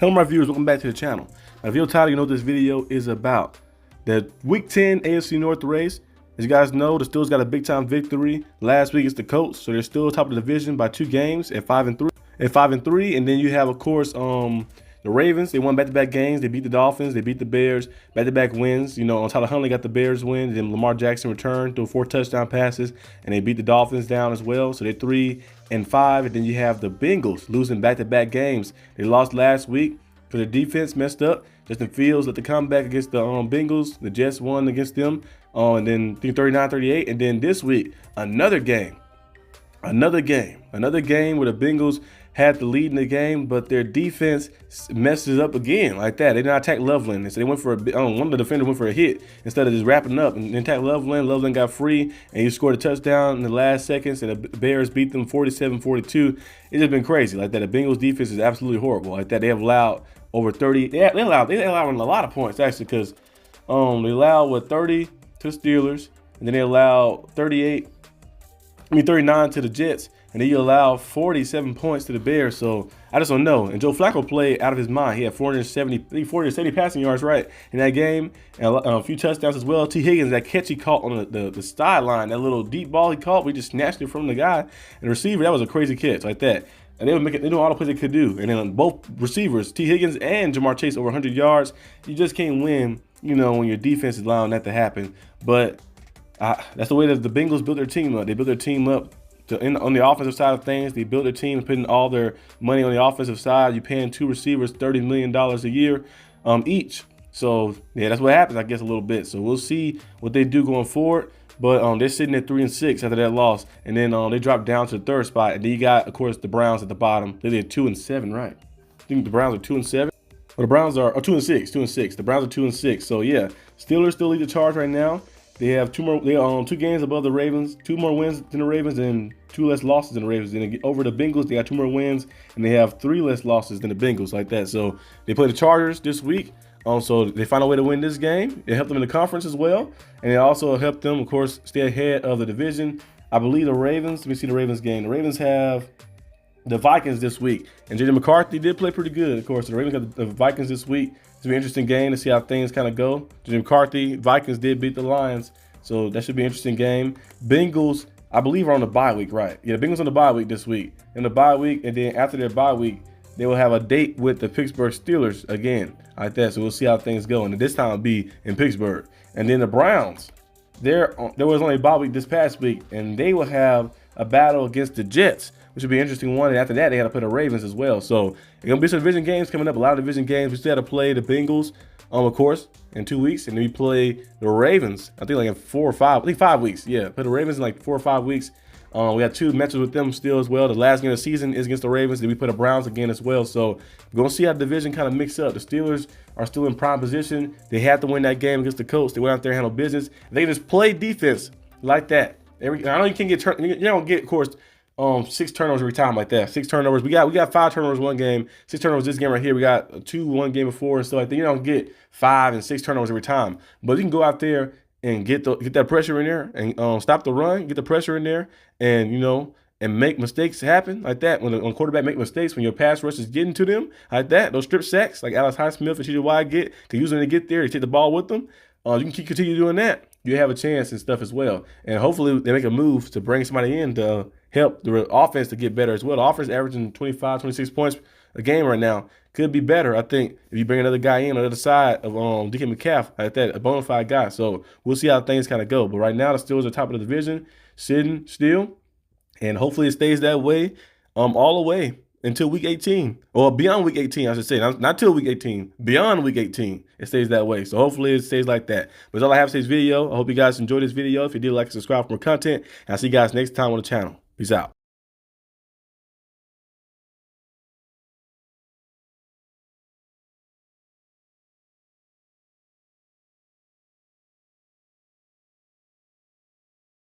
Hello my viewers, welcome back to the channel. Now if you're tired, you know what this video is about. The Week 10 AFC North race. As you guys know, the Steelers got a big time victory last week against the Colts, so they're still top of the division by 2 games at 5-3. And then you have, of course, the Ravens. They won back-to-back games. They beat the Dolphins. They beat the Bears. Back-to-back wins. You know, Tyler Huntley got the Bears win. Then Lamar Jackson returned, threw 4 touchdown passes, and they beat the Dolphins down as well. So they're 3-5. And then you have the Bengals losing back-to-back games. They lost last week because their defense messed up. Justin Fields let the comeback against the Bengals. The Jets won against them. And then 39-38. And then this week, another game where the Bengals had the lead in the game, but their defense messes up again like that. They did not attack Loveland. So they went for one of the defenders went for a hit instead of just wrapping up and attack Loveland. Loveland got free, and he scored a touchdown in the last seconds, and the Bears beat them 47-42. It's just been crazy like that. The Bengals defense is absolutely horrible like that. They have allowed over 30. They allowed a lot of points actually, because they allowed 30 to the Steelers, and then they allowed 39 to the Jets, and then you allow 47 points to the Bears. So I just don't know. And Joe Flacco played out of his mind. He had 470 passing yards right in that game, and a few touchdowns as well. T. Higgins, that catch he caught on the sideline, that little deep ball he caught, we just snatched it from the guy and the receiver. That was a crazy catch like that. And they doing all the plays they could do. And then both receivers, T. Higgins and Jamar Chase, over 100 yards. You just can't win, you know, when your defense is allowing that to happen. But that's the way that the Bengals built their team up. They built their team up on the offensive side of things. They built their team, putting all their money on the offensive side. You're paying 2 receivers $30 million a year each. So, yeah, that's what happens, I guess, a little bit. So we'll see what they do going forward. But they're sitting at 3-6 after that loss. And then they dropped down to the 3rd spot. And then you got, of course, the Browns at the bottom. They're 2-7, right? I think the Browns are 2-7. Well, the Browns are 2-6. The Browns are 2-6. So, yeah, Steelers still lead the charge right now. They have 2 games above the Ravens, 2 more wins than the Ravens, and 2 less losses than the Ravens. Then over the Bengals, they got 2 more wins, and they have 3 less losses than the Bengals like that. So they play the Chargers this week. So they find a way to win this game. It helped them in the conference as well, and it also helped them, of course, stay ahead of the division. I believe the Ravens. Let me see the Ravens game. The Ravens have the Vikings this week, and J.J. McCarthy did play pretty good. Of course, the Ravens got the Vikings this week. It's an interesting game to see how things kind of go. J.J. McCarthy, Vikings did beat the Lions, so that should be an interesting game. Bengals, I believe, are on the bye week, right? Yeah, the Bengals on the bye week this week. In the bye week, and then after their bye week, they will have a date with the Pittsburgh Steelers again, like that. So we'll see how things go. And this time it'll be in Pittsburgh. And then the Browns, there was only a bye week this past week, and they will have a battle against the Jets, which would be an interesting one. And after that, they had to play the Ravens as well. So it's gonna be some division games coming up. A lot of division games. We still have to play the Bengals, of course, in 2 weeks, and then we play the Ravens. I think like in 4 or 5. I think 5 weeks. Yeah, play the Ravens in like 4 or 5 weeks. We got 2 matches with them still as well. The last game of the season is against the Ravens. Then we play the Browns again as well. So we're going to see how the division kind of mix up. The Steelers are still in prime position. They had to win that game against the Colts. They went out there and handled business. They just play defense like that. I know you can get you don't get, of course, 6 turnovers every time like that. 6 turnovers. We got 5 turnovers one game. 6 turnovers this game right here. We got 2 one game before and stuff like that. You don't get 5 and 6 turnovers every time. But you can go out there and get that pressure in there and stop the run, get the pressure in there, and and make mistakes happen like that. When a quarterback make mistakes, when your pass rush is getting to them like that, those strip sacks like Alex Highsmith and T.J. Watt get, because usually when they get there, they take the ball with them. You can continue doing that. You have a chance and stuff as well. And hopefully they make a move to bring somebody in to help the offense to get better as well. The offense averaging 25, 26 points a game right now. Could be better, I think, if you bring another guy in on the other side of DK Metcalf, like that, a bona fide guy. So we'll see how things kind of go. But right now, the Steelers are top of the division, sitting still, and hopefully it stays that way all the way until Week 18, or beyond Week 18, I should say. Not till Week 18, beyond Week 18, it stays that way. So hopefully it stays like that. But that's all I have for today's video. I hope you guys enjoyed this video. If you did, like and subscribe for more content. And I'll see you guys next time on the channel. Peace out.